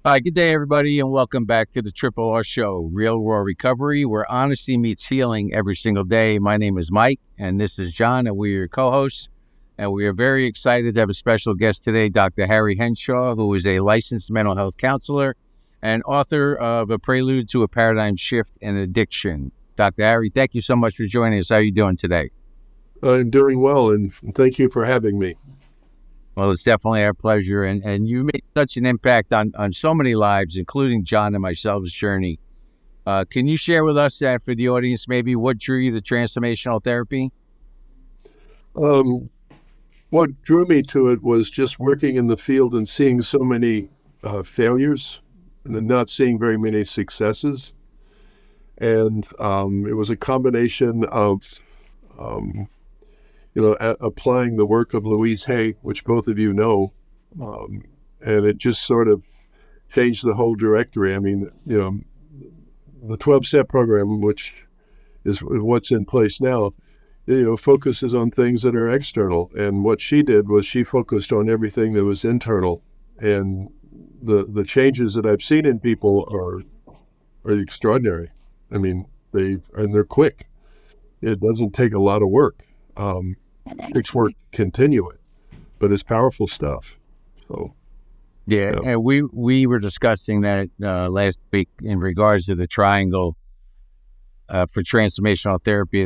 Hi, good day, everybody, and welcome back to the Triple R Show, Real Raw Recovery, where honesty meets healing every single day. My name is Mike, and this is John, and we're your co-hosts. And we are very excited to have a special guest today, Dr. Harry Henshaw, who is a licensed mental health counselor and author of A Prelude to a Paradigm Shift in Addiction. Dr. Harry, thank you so much for joining us. How are you doing today? I'm doing well, and thank you for having me. Well, it's definitely our pleasure. And you made such an impact on so many lives, including John and myself's journey. Can you share with us that for the audience, maybe what drew you to transformational therapy? Um, what drew me to it was just working in the field and seeing so many failures and then not seeing very many successes. And it was a combination of, um, applying the work of Louise Hay, which both of you know, um, and it just sort of changed the whole directory. I mean, the 12-step program, which is what's in place now, focuses on things that are external. And what she did was she focused on everything that was internal. And the changes that I've seen in people are extraordinary. I mean, they're quick. It doesn't take a lot of work. It takes work to continue it, but it's powerful stuff. So, Yeah, yeah, and we were discussing that last week in regards to the triangle for transformational therapy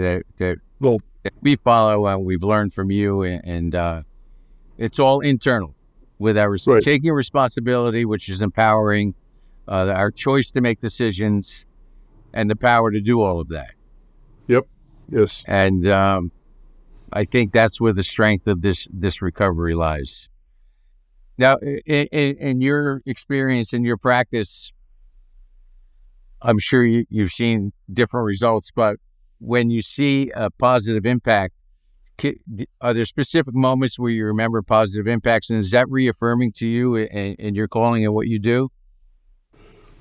well, that we follow and we've learned from you, and it's all internal with our right. taking responsibility, which is empowering, our choice to make decisions, and the power to do all of that. Yep. Yes. And I think that's where the strength of this recovery lies. Now, in your experience, in your practice, I'm sure you've seen different results, but when you see a positive impact, are there specific moments where you remember positive impacts, and is that reaffirming to you in your calling and what you do?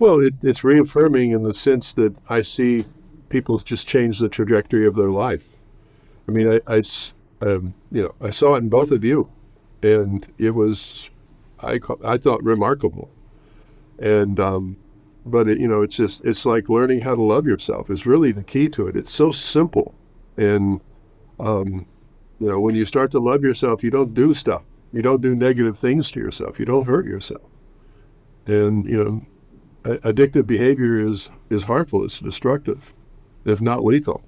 Well, it's reaffirming in the sense that I see people just change the trajectory of their life. I mean, I saw it in both of you, and it was, I thought remarkable. And but it's like learning how to love yourself is really the key to it. It's so simple, and um, when you start to love yourself, you don't do stuff. You don't do negative things to yourself. You don't hurt yourself. And addictive behavior is harmful. It's destructive, if not lethal.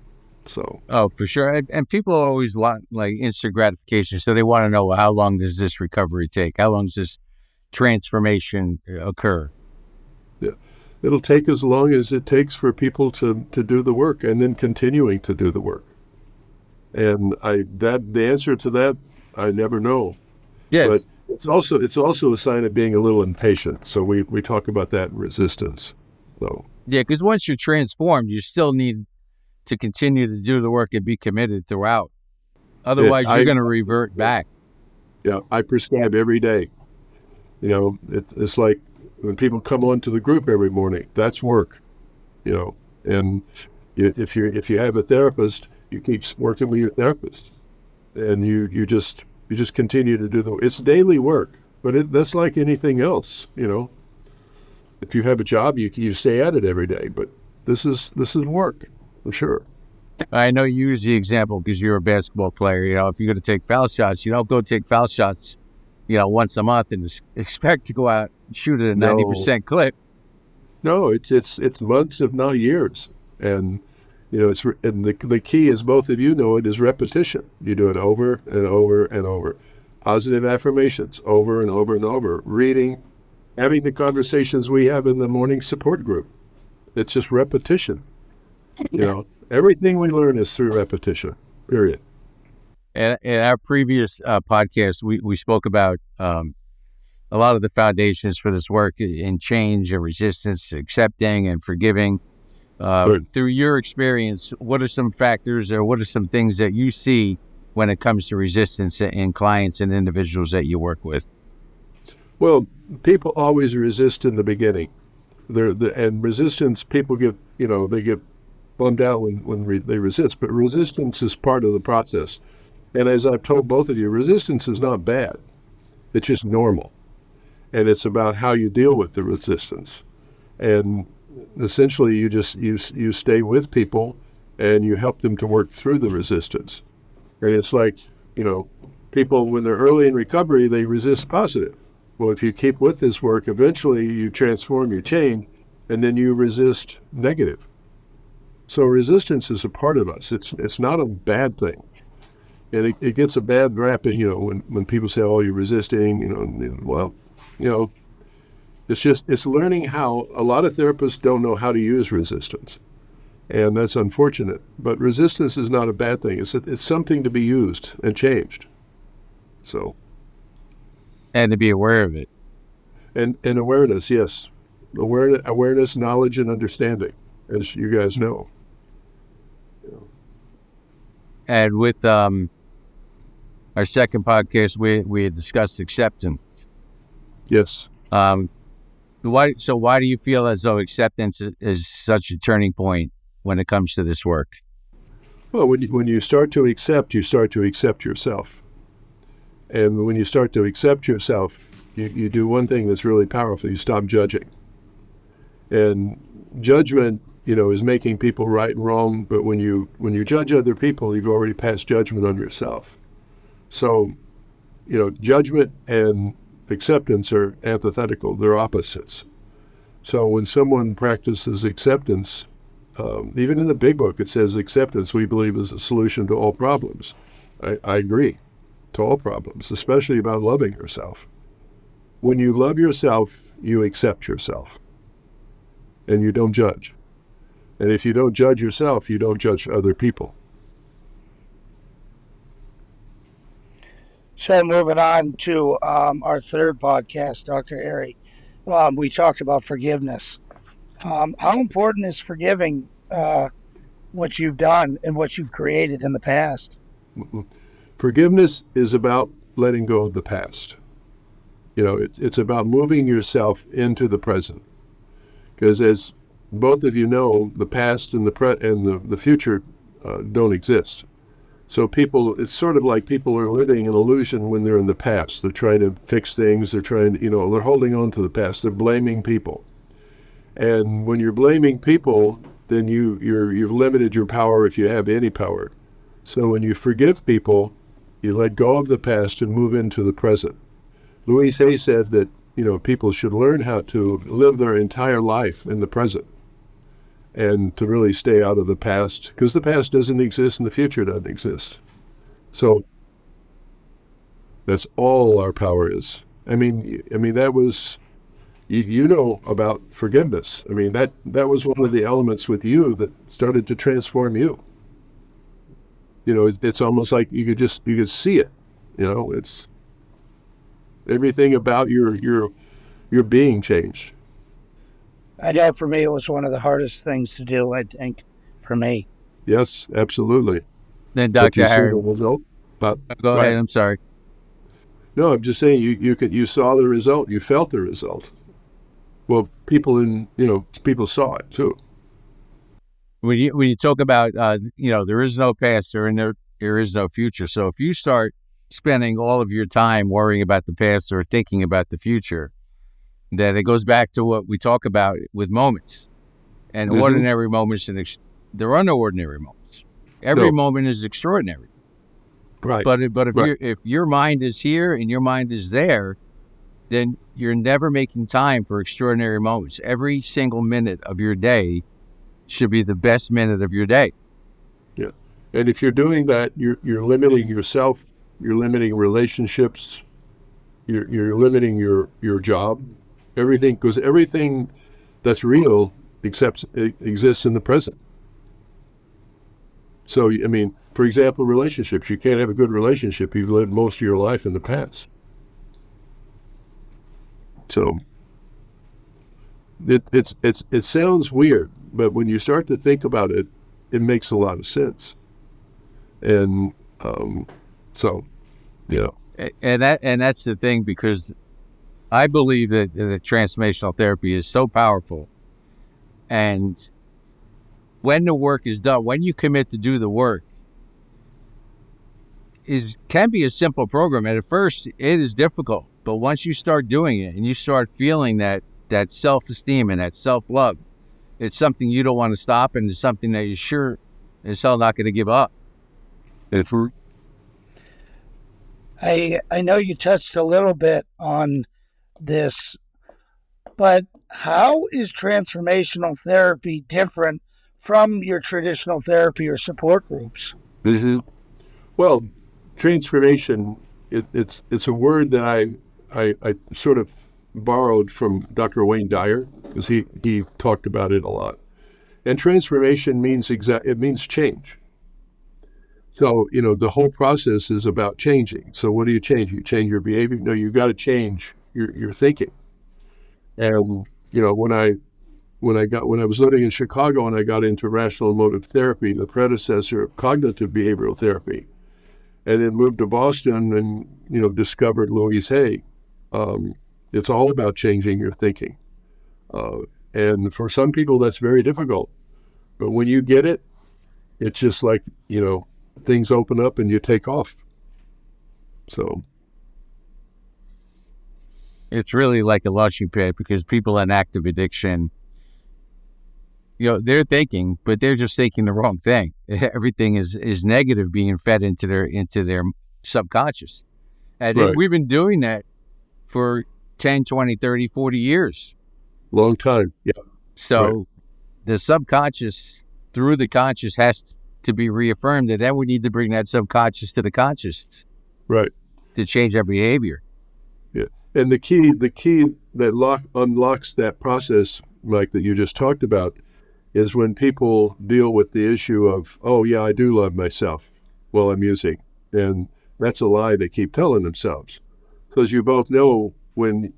So Oh, for sure. And people always want like instant gratification, so they want to know, well, how long does this recovery take? How long does this transformation occur? yeah, it'll take as long as it takes for people to do the work, and then continuing to do the work. And the answer to that I never know. But Yes. it's also a sign of being a little impatient. So we talk about that in resistance. So Yeah, because once you're transformed, you still need to continue to do the work and be committed throughout. it, Otherwise, you're I going to revert back. yeah, I prescribe every day. It's like when people come onto the group every morning. That's work. You know, and if you have a therapist, you keep working with your therapist, and you just continue to do it's daily work. But that's like anything else. If you have a job, you stay at it every day. But this is work for sure. I know you use the example because you're a basketball player. If you're going to take foul shots, you don't go take foul shots, once a month and expect to go out and shoot at a No, 90% clip. no, it's months, if not years, and and the key, as both of you know it, is repetition. You do it over and over and over. Positive affirmations over and over and over. Reading, having the conversations we have in the morning support group. It's just repetition. Everything we learn is through repetition. Period. And in our previous podcast, we spoke about a lot of the foundations for this work in change and resistance, accepting and forgiving. But Through your experience, what are some factors or what are some things that you see when it comes to resistance in clients and individuals that you work with? well, people always resist in the beginning. And resistance, people they get bummed out when they resist. But resistance is part of the process. And as I've told both of you, resistance is not bad. It's just normal. and it's about how you deal with the resistance. And essentially, you stay with people, and you help them to work through the resistance. And it's like, you know, people when they're early in recovery, they resist positive. Well, if you keep with this work, eventually you transform, you change, and then you resist negative. So resistance is a part of us. It's not a bad thing. And it gets a bad rap, when people say, "Oh, you're resisting," well, you know, it's learning how. A lot of therapists don't know how to use resistance, and that's unfortunate. But resistance is not a bad thing. It's something to be used and changed. So, And to be aware of it. and awareness, yes, awareness, knowledge, and understanding, as you guys know. And with our second podcast, we had discussed acceptance. Yes. Why do you feel as though acceptance is such a turning point when it comes to this work? Well, when you start to accept, you start to accept yourself. And when you start to accept yourself, you do one thing that's really powerful. You stop judging. And judgment, is making people right and wrong. But when you judge other people, you've already passed judgment on yourself. So, judgment and acceptance are antithetical. They're opposites. So when someone practices acceptance, even in the big book, it says acceptance, we believe, is a solution to all problems. I agree, to all problems, especially about loving yourself. When you love yourself, you accept yourself, and you don't judge. And if you don't judge yourself, you don't judge other people. So moving on to our third podcast, Dr. Airy, we talked about forgiveness. How important is forgiving what you've done and what you've created in the past? Forgiveness is about letting go of the past. It's about moving yourself into the present. Because as both of you know, the past and the future don't exist. So it's sort of like people are living an illusion when they're in the past. They're trying to fix things. They're they're holding on to the past. They're blaming people. And when you're blaming people, then you've limited your power, if you have any power. So when you forgive people, you let go of the past and move into the present. Louise Hay said that, people should learn how to live their entire life in the present and to really stay out of the past, because the past doesn't exist and the future doesn't exist. So that's all our power is. I mean that was, you know about forgiveness. I mean, that was one of the elements with you that started to transform you. It's almost like you could see it. It's everything about your being changed. I know for me, it was one of the hardest things to do, I think, for me. Yes, absolutely. Then But Dr. you see Harry, the result. But go ahead. I'm sorry. No, I'm just saying you saw the result. You felt the result. Well, people saw it too. When you talk about there is no past, there is no future. So if you start spending all of your time worrying about the past or thinking about the future, then it goes back to what we talk about with moments and ordinary moments. And there are no ordinary moments. Every moment is extraordinary. Right. But if your mind is here and your mind is there, then you're never making time for extraordinary moments. Every single minute of your day should be the best minute of your day. Yeah. And if you're doing that, you're limiting yourself, you're limiting relationships, you're limiting your job, everything, because everything that's real exists in the present. So, I mean, for example, relationships. You can't have a good relationship if you've lived most of your life in the past. So it sounds weird, but when you start to think about it, it makes a lot of sense. And so, And that's the thing, because I believe that transformational therapy is so powerful. And when the work is done, when you commit to do the work, can be a simple program. And at first, it is difficult. But once you start doing it and you start feeling that self-esteem and that self-love, it's something you don't want to stop, and it's something that you're sure as hell not going to give up. And for I know you touched a little bit on this, but how is transformational therapy different from your traditional therapy or support groups? well, transformation, it's a word that I sort of borrowed from Dr. Wayne Dyer, because he talked about it a lot. And transformation means it means change. So, the whole process is about changing. So what do you change? You change your behavior? No, you got to change your thinking. And, when I was living in Chicago and I got into rational emotive therapy, the predecessor of cognitive behavioral therapy, and then moved to Boston and, discovered Louise Hay. It's all about changing your thinking. And for some people, that's very difficult. But when you get it, it's just like, things open up and you take off. So It's really like a launching pad, because people in active addiction, they're thinking, but they're just thinking the wrong thing. Everything is negative being fed into their subconscious. And Right. we've been doing that for 10, 20, 30, 40 years. long time. Yeah. So Right. the subconscious through the conscious has to be reaffirmed, and then we need to bring that subconscious to the conscious Right. to change our behavior. Yeah. And the key that unlocks that process, Mike, that you just talked about, is when people deal with the issue of, oh yeah, I do love myself while I'm using. And that's a lie they keep telling themselves. Because you both know when,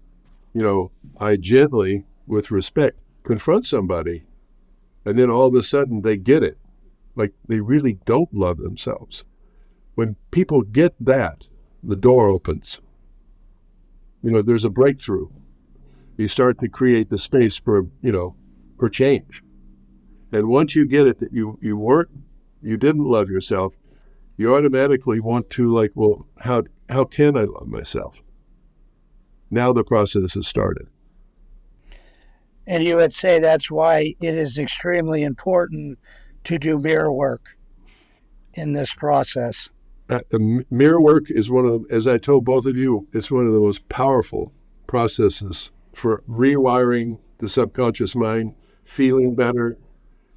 I gently, with respect, confront somebody, and then all of a sudden they get it. Like they really don't love themselves. When people get that, the door opens. There's a breakthrough. You start to create the space for change. And once you get it that you didn't love yourself, you automatically want to, like, well, how can I love myself? Now the process has started. And you would say that's why it is extremely important to do mirror work in this process. Mirror work is one of, as I told both of you, it's one of the most powerful processes for rewiring the subconscious mind, feeling better.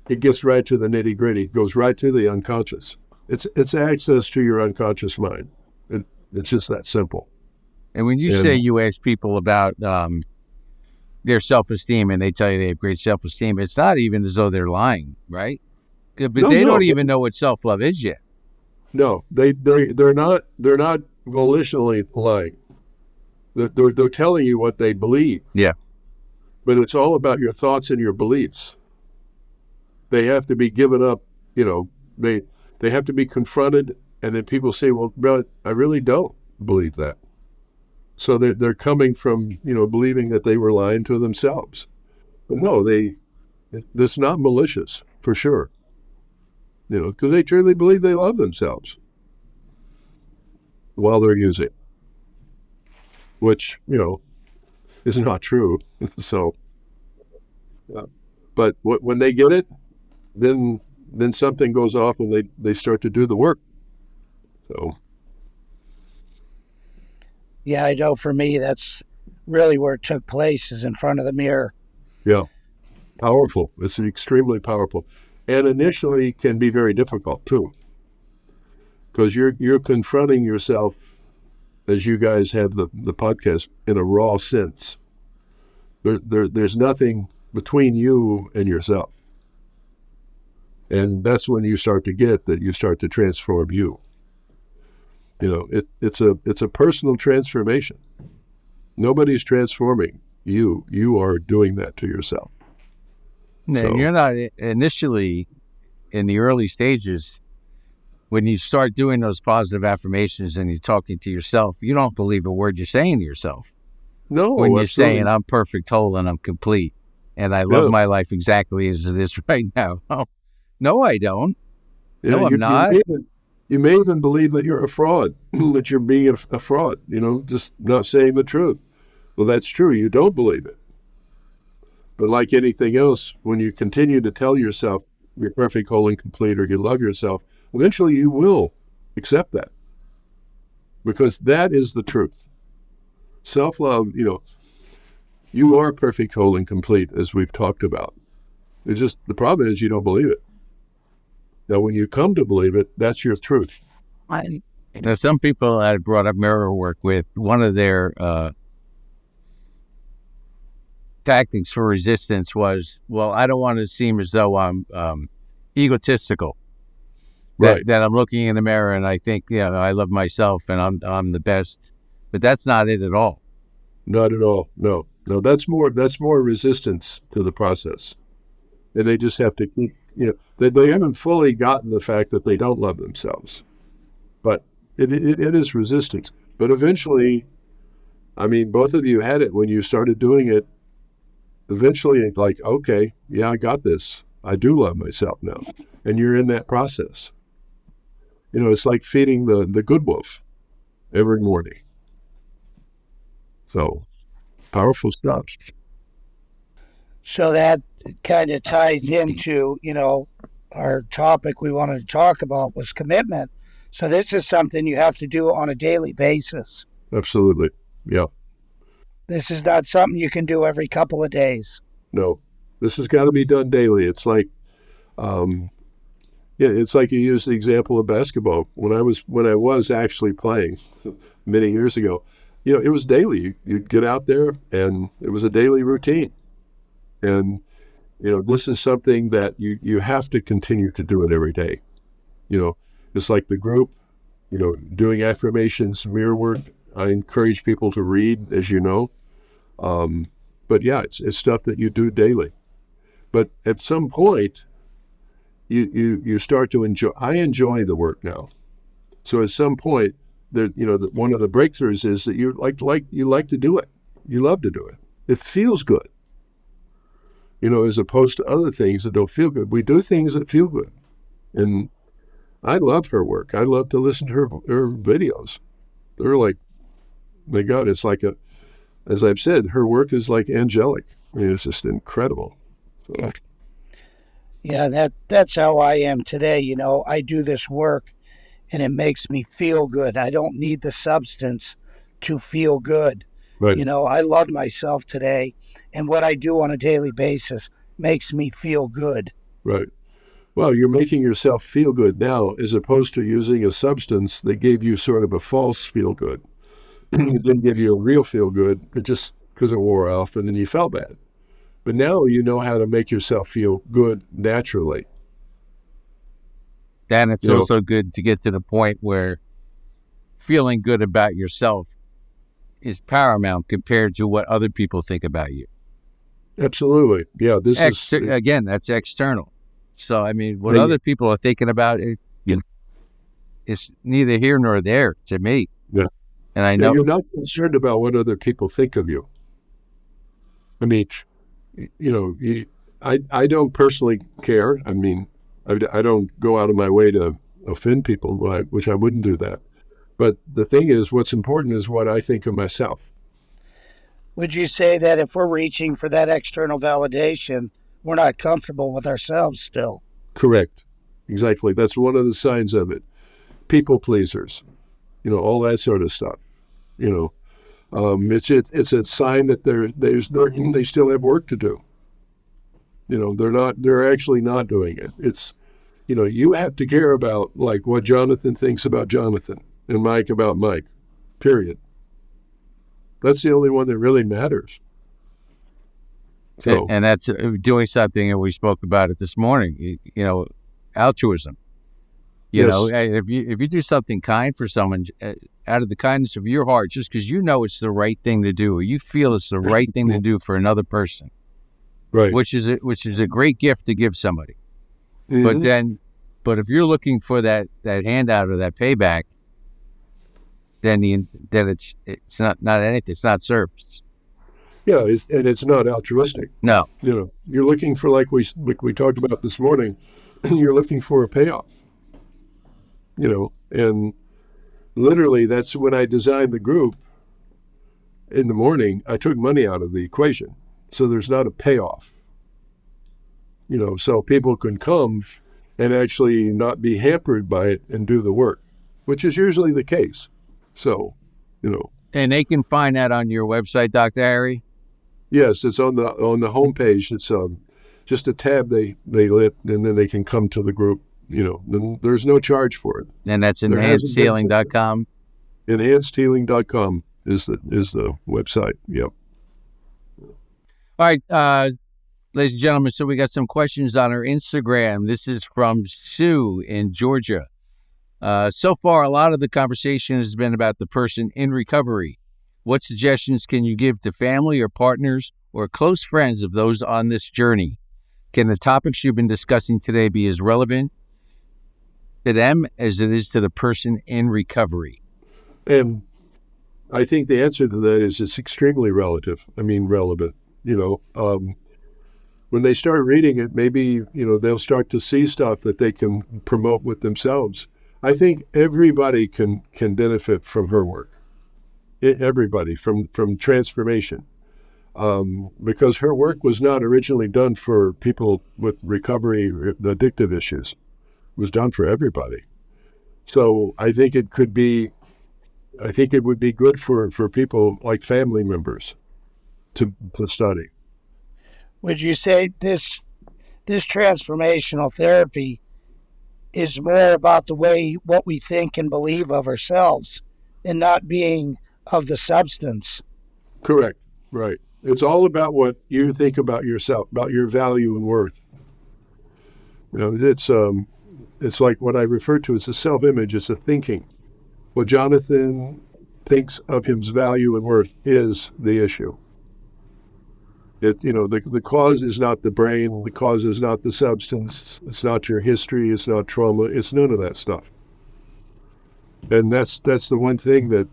It gets right to the nitty gritty, goes right to the unconscious. It's access to your unconscious mind. It's just that simple. And when you say you ask people about their self-esteem and they tell you they have great self-esteem, it's not even as though they're lying, right? But they don't even know what self-love is yet. No, they're not volitionally lying. They're telling you what they believe. Yeah. But it's all about your thoughts and your beliefs. They have to be given up. They have to be confronted, and then people say, "Well, bro, I really don't believe that." So they're coming from believing that they were lying to themselves. But no, it's not malicious for sure. Because they truly believe they love themselves while they're using, which is not true. So, but when they get it, then something goes off and they start to do the work. So, Yeah, I know for me, that's really where it took place, is in front of the mirror. yeah, powerful. It's extremely powerful, and initially can be very difficult too, because you're confronting yourself, as you guys have the podcast, in a raw sense. There's nothing between you and yourself. And that's when you start to get that you start to transform you. It's a personal transformation. Nobody's transforming you. You are doing that to yourself. And you're not initially in the early stages. When you start doing those positive affirmations and you're talking to yourself, you don't believe a word you're saying to yourself. No, When you're absolutely. saying, I'm perfect, whole, and I'm complete, and I love my life exactly as it is right now. Oh, no, I don't. No, I'm not. You may even believe that you're a fraud, that you're being a fraud, just not saying the truth. Well, that's true. You don't believe it. But like anything else, when you continue to tell yourself you're perfect, whole, and complete, or you love yourself, eventually you will accept that, because that is the truth. Self-love, you are perfect, whole, and complete, as we've talked about. It's just the problem is you don't believe it. Now, when you come to believe it, that's your truth. Now, some people I brought up mirror work with, one of their tactics for resistance was, well, I don't want to seem as though I'm egotistical. Right. That I'm looking in the mirror and I think, I love myself and I'm the best. But that's not it at all. Not at all. No. That's more resistance to the process, and they just have to keep. They haven't fully gotten the fact that they don't love themselves, but it is resistance. But eventually, I mean, both of you had it when you started doing it. Eventually, it's like, okay, yeah, I got this. I do love myself now, and you're in that process. It's like feeding the good wolf every morning. So, powerful stuff. So that kind of ties into, our topic we wanted to talk about was commitment. So this is something you have to do on a daily basis. Absolutely. Yeah. This is not something you can do every couple of days. No, this has got to be done daily. It's like, it's like you use the example of basketball. When I was actually playing many years ago, it was daily. You'd get out there, and it was a daily routine. And this is something that you have to continue to do it every day. It's like the group. Doing affirmations, mirror work. I encourage people to read, as you know. But yeah, it's stuff that you do daily. But at some point, you start to enjoy. I enjoy the work now. So at some point, one of the breakthroughs is that you like to do it. You love to do it. It feels good. As opposed to other things that don't feel good. We do things that feel good, and I love her work. I love to listen to her videos. They're like, my God, it's like as I've said, her work is like angelic. I mean, it's just incredible. So. Yeah, that's how I am today. I do this work and it makes me feel good. I don't need the substance to feel good. Right. I love myself today, and what I do on a daily basis makes me feel good. Right. Well, you're making yourself feel good now, as opposed to using a substance that gave you sort of a false feel good. It didn't give you a real feel good, but just because it wore off, and then you felt bad. But now you know how to make yourself feel good naturally. And it's also good to get to the point where feeling good about yourself is paramount compared to what other people think about you. Absolutely. Yeah. Again, that's external. So, I mean, what other people are thinking about it's neither here nor there to me. Yeah. And I know you're not concerned about what other people think of you. I mean, I don't personally care. I mean, I don't go out of my way to offend people, which I wouldn't do that. But the thing is, what's important is what I think of myself. Would you say that if we're reaching for that external validation, we're not comfortable with ourselves still? Correct. Exactly. That's one of the signs of it. People pleasers, all that sort of stuff. It's a sign that they still have work to do. They're actually not doing it. It's, you have to care about like what Jonathan thinks about Jonathan and Mike about Mike, period. That's the only one that really matters. So, and that's doing something, and we spoke about it this morning, altruism. If you do something kind for someone out of the kindness of your heart, just because it's the right thing to do, or you feel it's the right thing to do for another person, right? Which is a great gift to give somebody. Mm-hmm. But if you're looking for that handout or that payback, then it's not anything. It's not service. Yeah, and it's not altruistic. No. You're looking for, like we talked about this morning, you're looking for a payoff. And literally, that's when I designed the group in the morning. I took money out of the equation. So there's not a payoff, so people can come and actually not be hampered by it and do the work, which is usually the case. So, And they can find that on your website, Dr. Harry? yes, it's on the homepage. It's just a tab they lit, and then they can come to the group. Then there's no charge for it. And that's There hasn't been such a- enhancedhealing.com. Enhancedhealing.com is the website. Yep. All right, ladies and gentlemen, so we got some questions on our Instagram. This is from Sue in Georgia. So far, a lot of the conversation has been about the person in recovery. What suggestions can you give to family or partners or close friends of those on this journey? Can the topics you've been discussing today be as relevant to them as it is to the person in recovery? And I think the answer to that is it's extremely relevant. When they start reading it, maybe, they'll start to see stuff that they can promote with themselves. I think everybody can benefit from her work. Everybody from transformation. Because her work was not originally done for people with recovery, addictive issues. It was done for everybody. So I think it would be good for people like family members to study. Would you say this transformational therapy is more about what we think and believe of ourselves and not being of the substance? Correct. Right. It's all about what you think about yourself, about your value and worth. It's like what I refer to as a self-image. It's a thinking. What Jonathan thinks of his value and worth is the issue. The cause is not the brain. The cause is not the substance. It's not your history. It's not trauma. It's none of that stuff. And that's the one thing that,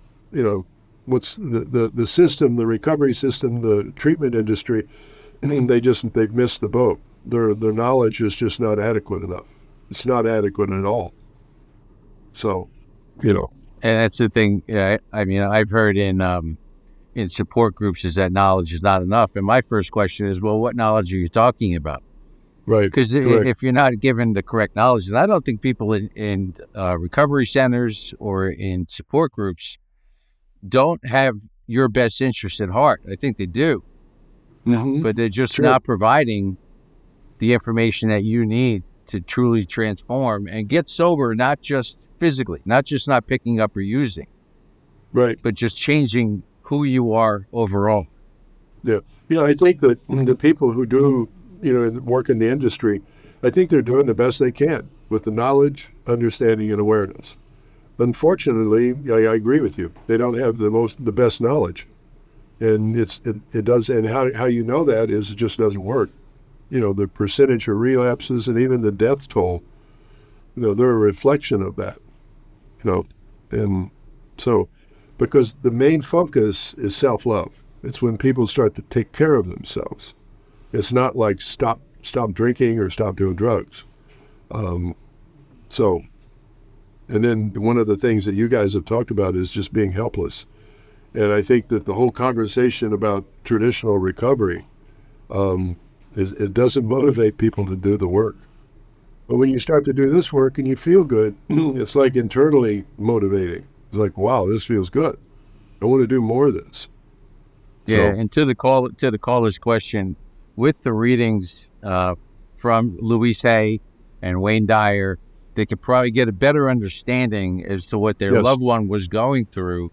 what's the system, the recovery system, the treatment industry, they've missed the boat. Their knowledge is just not adequate enough. It's not adequate at all. So, And that's the thing. I've heard in support groups is that knowledge is not enough. And my first question is, well, what knowledge are you talking about? right. Because if you're not given the correct knowledge, and I don't think people in recovery centers or in support groups don't have your best interest at heart. I think they do, Mm-hmm. but they're just Sure. not providing the information that you need to truly transform and get sober, not just physically, not just not picking up or using, Right. but just changing who you are overall. Yeah. I think that the people who do, work in the industry, I think they're doing the best they can with the knowledge, understanding, and awareness. Unfortunately, I agree with you. They don't have the best knowledge, and it does. And how you know that is it just doesn't work. The percentage of relapses and even the death toll, they're a reflection of that. And so, because the main focus is self-love. It's when people start to take care of themselves. It's not like stop drinking or stop doing drugs. So, and then one of the things that you guys have talked about is just being helpless. And I think that the whole conversation about traditional recovery, it doesn't motivate people to do the work. But when you start to do this work and you feel good, it's like internally motivating. It's like, wow, this feels good. I want to do more of this. Yeah, and to the caller's question, with the readings from Louise Hay and Wayne Dyer, they could probably get a better understanding as to what their Yes. loved one was going through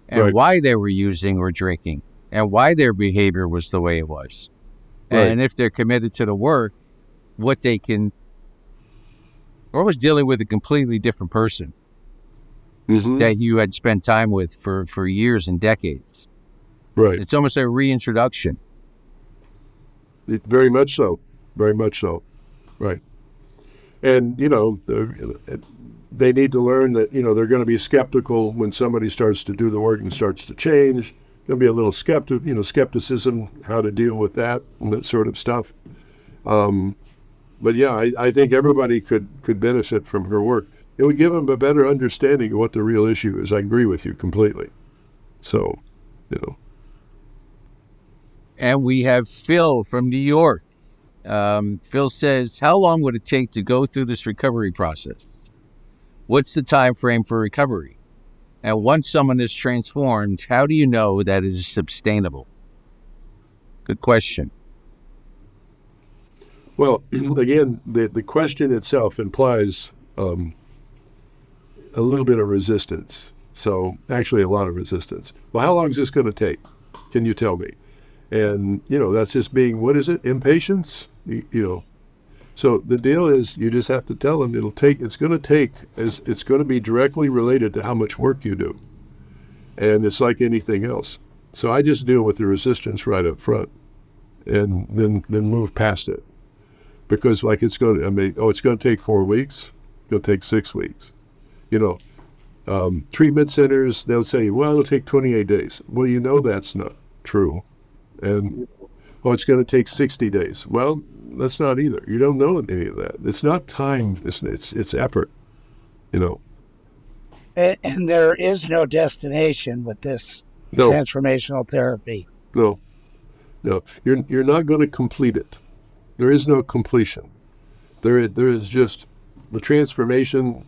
and Right. why they were using or drinking and why their behavior was the way it was. Right. And if they're committed to the work, what they can, or was dealing with a completely different person Mm-hmm. that you had spent time with for years and decades. Right. It's almost a reintroduction. Very much so. Very much so. Right. And, they need to learn that, they're going to be skeptical when somebody starts to do the work and starts to change. There'll be a little skepticism, how to deal with that and that sort of stuff. But yeah, I think everybody could benefit from her work. it would give them a better understanding of what the real issue is. I agree with you completely. So, you know, And we have Phil from New York. Phil says, how long would it take to go through this recovery process? What's the time frame for recovery? And once someone is transformed, how do you know that it is sustainable? Good question. well, again, the question itself implies a little bit of resistance. So, actually, a lot of resistance. Well, how long is this going to take? Can you tell me? And, you know, that's just being, what is it? Impatience? You know. So the deal is you just have to tell them it's going to be directly related to how much work you do. And it's like anything else. So I just deal with the resistance right up front and then move past it. Because like it's going to take 4 weeks. It's going to take 6 weeks. You know, treatment centers, they'll say, well, it'll take 28 days. Well, you know that's not true. And, it's going to take 60 days. Well, that's not either. You don't know any of that. It's not time. It's effort, you know. And there is no destination with this No, transformational therapy. no, no. You're not going to complete it. There is no completion. There is just the transformation.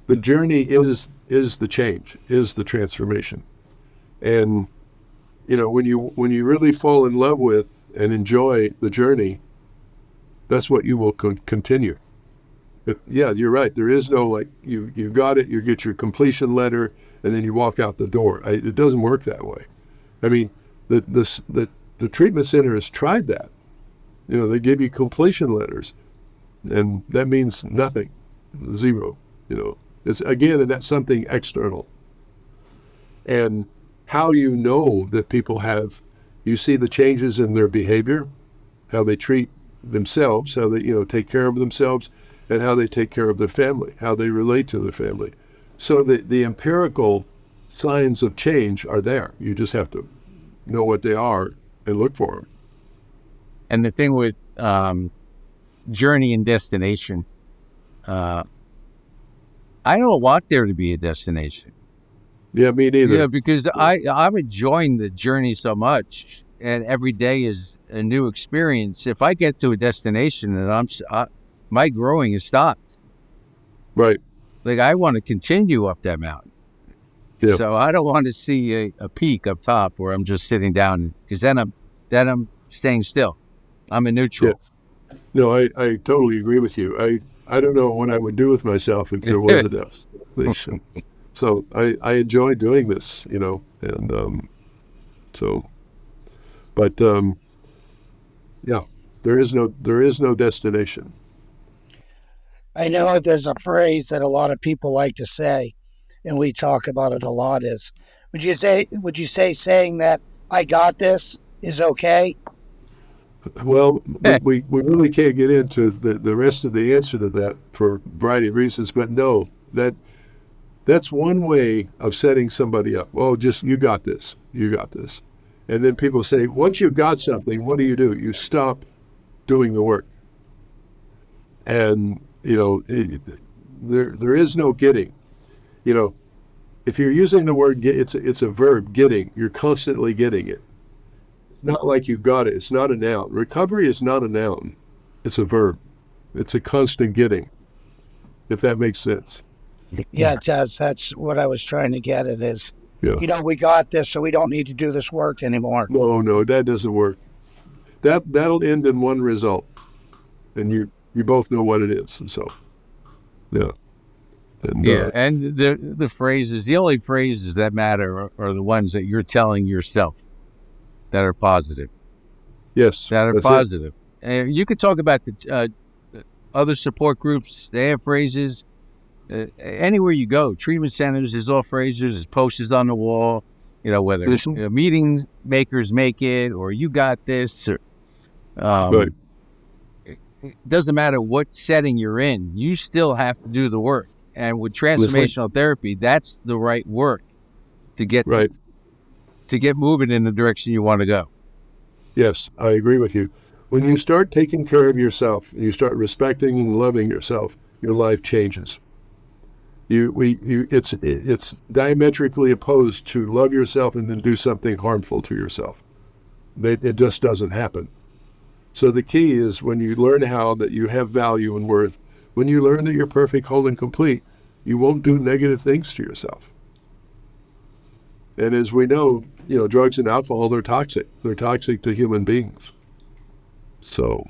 The journey is the change, is the transformation. And you know, when you really fall in love with and enjoy the journey, that's what you will continue. But yeah, you're right. There is no like you got it. You get your completion letter, and then you walk out the door. It doesn't work that way. I mean, the treatment center has tried that. You know, they give you completion letters, and that means nothing, zero. You know, it's again, and that's something external. And how you know that people you see the changes in their behavior, how they treat themselves, how they, take care of themselves, and how they take care of their family, how they relate to their family. So the empirical signs of change are there. You just have to know what they are and look for them. And the thing with journey and destination, I don't want there to be a destination. Yeah, me neither. Yeah, because I'm enjoying the journey so much, and every day is a new experience. If I get to a destination and my growing is stopped, Right. like I want to continue up that mountain. Yeah. So I don't want to see a peak up top where I'm just sitting down, because then I'm staying still. I'm in neutral. Yeah. No, I totally agree with you. I don't know what I would do with myself if there was a destination. So I enjoy doing this, and but yeah, there is no destination. I know there's a phrase that a lot of people like to say, and we talk about it a lot. Would you say saying that I got this is okay? Well, we really can't get into the rest of the answer to that for a variety of reasons, but no, that's one way of setting somebody up. Oh, just you got this. And then people say, once you've got something, what do? You stop doing the work. And, there is no getting. If you're using the word get, it's a verb, getting. You're constantly getting it. Not like you got it. It's not a noun. Recovery is not a noun. It's a verb. It's a constant getting, if that makes sense. Yeah, it does. That's what I was trying to get at is, Yeah. we got this, so we don't need to do this work anymore. No, that doesn't work. That'll end in one result, and you both know what it is. And so, yeah. And, And the only phrases that matter are the ones that you're telling yourself that are positive. Yes, that are that's positive. And you could talk about the other support groups. They have phrases. Anywhere you go, treatment centers, there's all phrases, there's posters on the wall, whether it's meeting makers make it, or you got this, or, Right. it doesn't matter what setting you're in, you still have to do the work. And with transformational therapy, that's the right work to get Right. to get moving in the direction you want to go. Yes, I agree with you. When you start taking care of yourself and you start respecting and loving yourself, your life changes. It's diametrically opposed to love yourself and then do something harmful to yourself. It just doesn't happen. So the key is when you learn how that you have value and worth, when you learn that you're perfect, whole, and complete, you won't do negative things to yourself. And as we know, drugs and alcohol, they're toxic. They're toxic to human beings. So,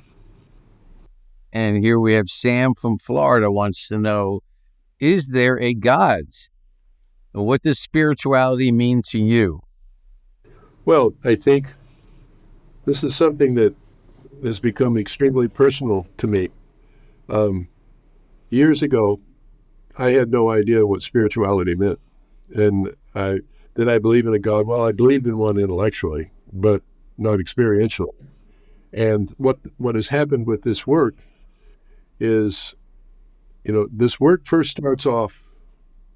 And here we have Sam from Florida wants to know, is there a God? What does spirituality mean to you? well, I think this is something that has become extremely personal to me. Years ago, I had no idea what spirituality meant. And did I believe in a God? Well, I believed in one intellectually, but not experientially. And what has happened with this work is, this work first starts off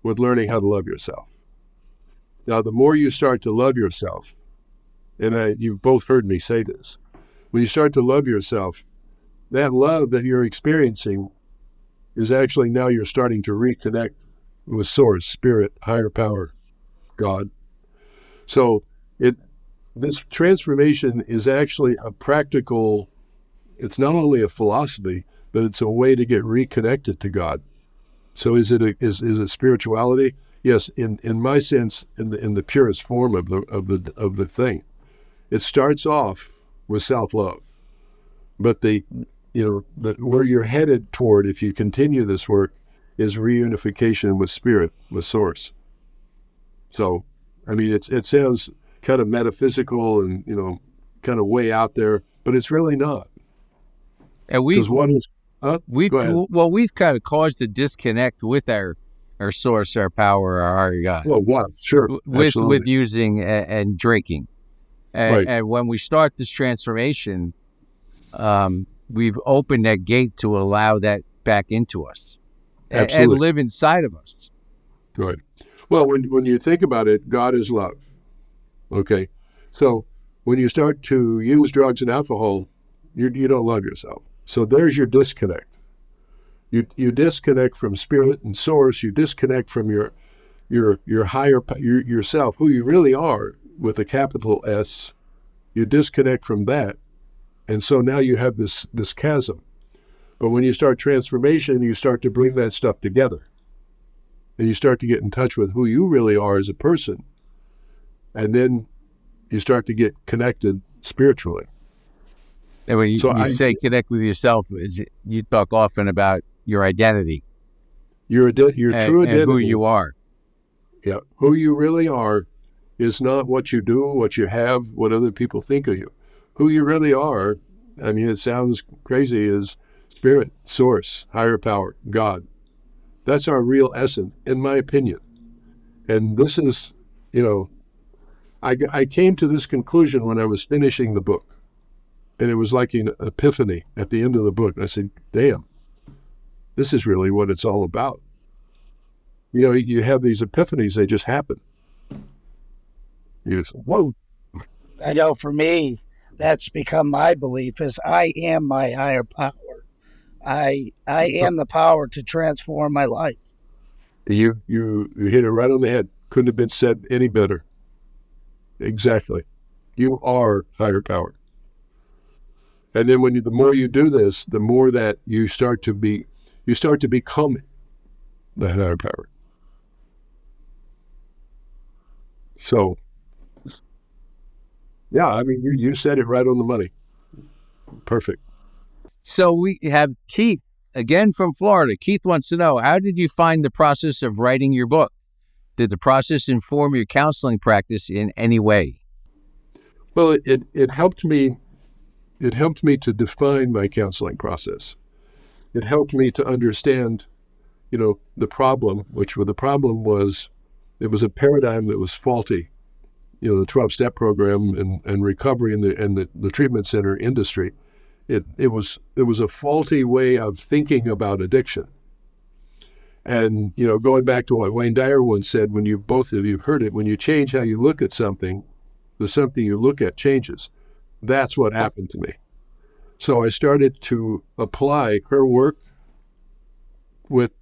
with learning how to love yourself. Now, the more you start to love yourself, and you've both heard me say this, when you start to love yourself, that love that you're experiencing is actually now you're starting to reconnect with Source, Spirit, Higher Power, God. So this transformation is actually a practical, it's not only a philosophy, but it's a way to get reconnected to God. So is it spirituality? Yes, in my sense, in the purest form of the thing. It starts off with self-love. But where you're headed toward, if you continue this work, is reunification with Spirit, with Source. So, I mean, it sounds kind of metaphysical and kind of way out there, but it's really not. And Because what is? we've Go ahead. we've kind of caused a disconnect with our source, our power, our higher God, Well, what? Sure, with absolutely. using and drinking. Right, And when we start this transformation, we've opened that gate to allow that back into us and absolutely. live inside of us. Right. Well, when you think about it, God is love. Okay, so when you start to use drugs and alcohol, you don't love yourself. So there's your disconnect. You disconnect from Spirit and Source. You disconnect from your higher yourself, who you really are, with a capital S. You disconnect from that, and so now you have this chasm. But when you start transformation, you start to bring that stuff together, and you start to get in touch with who you really are as a person, and then you start to get connected spiritually. And when So you say connect with yourself, you talk often about your identity your true and who identity, you are. yeah, who you really are, is not what you do, what you have, what other people think of you. Who you really are, I mean, it sounds crazy, is Spirit, Source, Higher Power, God. That's our real essence, in my opinion. And this is, I came to this conclusion when I was finishing the book. And it was like an epiphany at the end of the book. And I said, damn, this is really what it's all about. You have these epiphanies, they just happen. You just, whoa. I know for me, that's become my belief is I am my higher power. I am the power to transform my life. You hit it right on the head. Couldn't have been said any better. Exactly. You are higher power. And then the more you do this, the more that you start to become that higher power. So, yeah, I mean, you said it right on the money. Perfect. So we have Keith again from Florida. Keith wants to know, how did you find the process of writing your book? Did the process inform your counseling practice in any way? Well, it helped me. It helped me to define my counseling process. It helped me to understand, the problem, the problem was, it was a paradigm that was faulty. The 12-step program and recovery in the treatment center industry. It was a faulty way of thinking about addiction. And, going back to what Wayne Dyer once said, when both of you heard it, when you change how you look at something, the something you look at changes. That's what happened to me. So I started to apply her work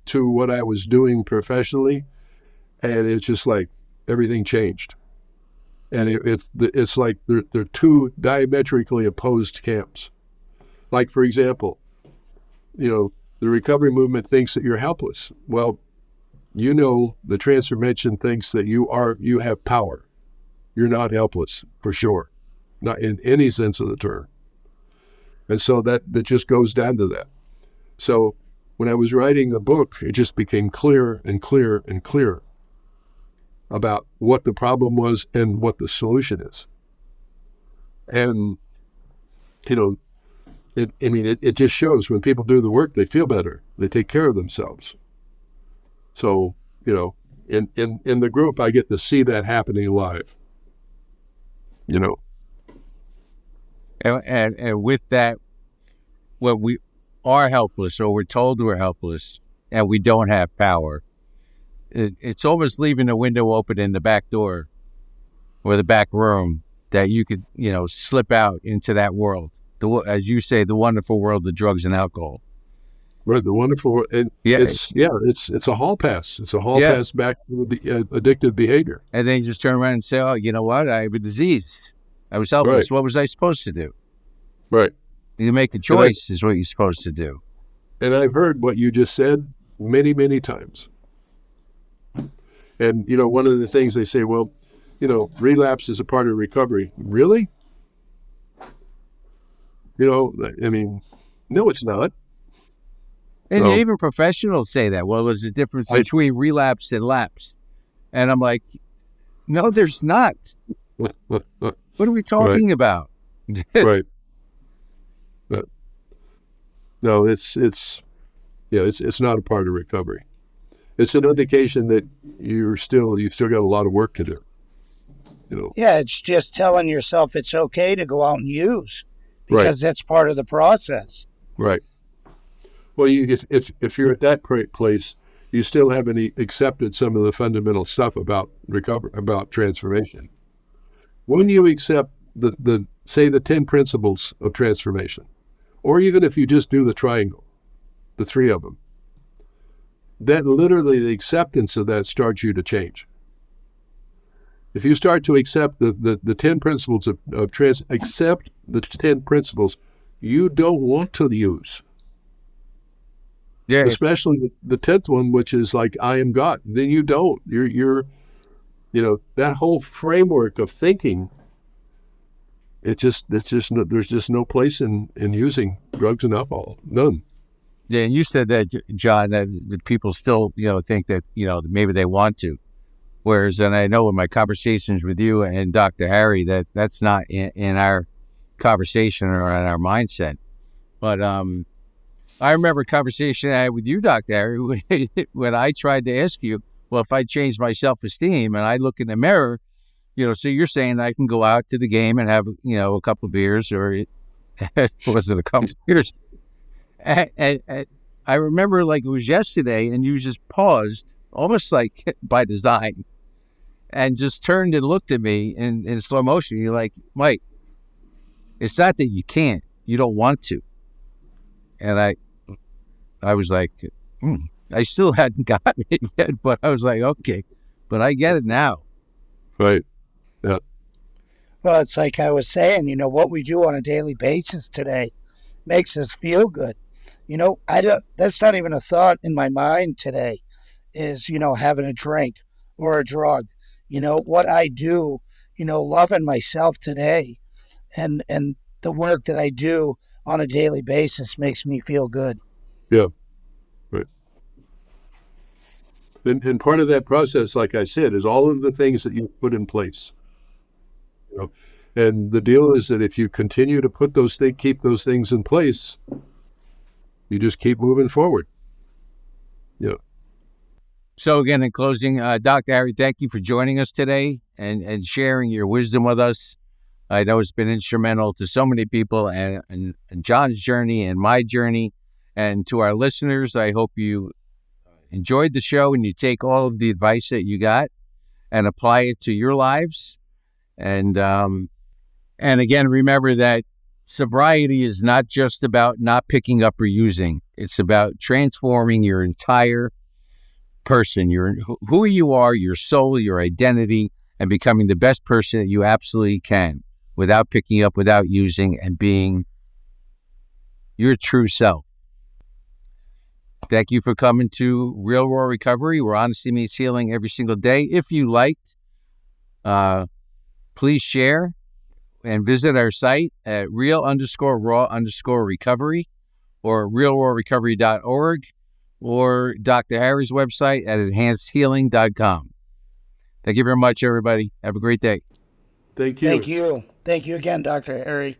to what I was doing professionally, and it's just like everything changed. And it's like they're two diametrically opposed camps. Like, for example, the recovery movement thinks that you're helpless. Well, the transformation thinks that you have power. You're not helpless, for sure, not in any sense of the term. And so that just goes down to that. So when I was writing the book, it just became clearer and clearer and clearer about what the problem was and what the solution is. And, it just shows when people do the work, they feel better. They take care of themselves. So, in the group, I get to see that happening live. And with that, when we are helpless or we're told we're helpless and we don't have power, it's almost leaving the window open in the back door or the back room that you could, slip out into that world. As you say, the wonderful world of drugs and alcohol. Right, the wonderful, and it's a hall pass. It's a hall pass back to the addictive behavior. And then you just turn around and say, "Oh, you know what? I have a disease. I was helpless. Right. What was I supposed to do?" Right. You make a choice is what you're supposed to do. And I've heard what you just said many, many times. And one of the things they say, well, relapse is a part of recovery. Really? No, it's not. And even professionals say that. Well, there's a difference between relapse and lapse. And I'm like, no, there's not. What are we talking about? Right. But, no, it's not a part of recovery. It's an indication that you've still got a lot of work to do. Yeah, it's just telling yourself it's okay to go out and use because that's part of the process. Right. Well, if you're at that place, you still haven't accepted some of the fundamental stuff about about transformation. When you accept the 10 principles of transformation, or even if you just do the triangle, the three of them, that literally the acceptance of that starts you to change. If you start to accept the 10 principles accept the 10 principles you don't want to use. Yeah. Especially the 10th one, which is like, I am God. Then you don't. You're that whole framework of thinking, there's just no place in using drugs and alcohol. None. Yeah, and you said that, John, that people still, think that, maybe they want to. Whereas, and I know in my conversations with you and Dr. Harry, that's not in our conversation or in our mindset. But I remember a conversation I had with you, Dr. Harry, when I tried to ask you, well, if I change my self-esteem and I look in the mirror, so you're saying I can go out to the game and have, a couple of beers, or was it a couple of beers? And I remember like it was yesterday, and you just paused, almost like by design, and just turned and looked at me in slow motion. You're like, Mike, it's not that you can't, you don't want to. And I was like, I still hadn't gotten it yet, but I was like, okay, but I get it now. Right. Yeah. Well, it's like I was saying, what we do on a daily basis today makes us feel good. That's not even a thought in my mind today is, having a drink or a drug. What I do, loving myself today and the work that I do on a daily basis makes me feel good. Yeah. Right. And part of that process, like I said, is all of the things that you put in place. And the deal is that if you continue to keep those things in place, you just keep moving forward. Yeah. So again, in closing, Dr. Harry, thank you for joining us today and sharing your wisdom with us. I know it's been instrumental to so many people and John's journey and my journey. And to our listeners, I hope you enjoyed the show and you take all of the advice that you got and apply it to your lives. And again, remember that sobriety is not just about not picking up or using. It's about transforming your entire person, who you are, your soul, your identity, and becoming the best person that you absolutely can without picking up, without using, and being your true self. Thank you for coming to Real Raw Recovery, where honesty means healing every single day. If you liked, please share and visit our site at real_raw_recovery or realrawrecovery.org or Dr. Harry's website at enhancedhealing.com. Thank you very much, everybody. Have a great day. Thank you. Thank you. Thank you again, Dr. Harry.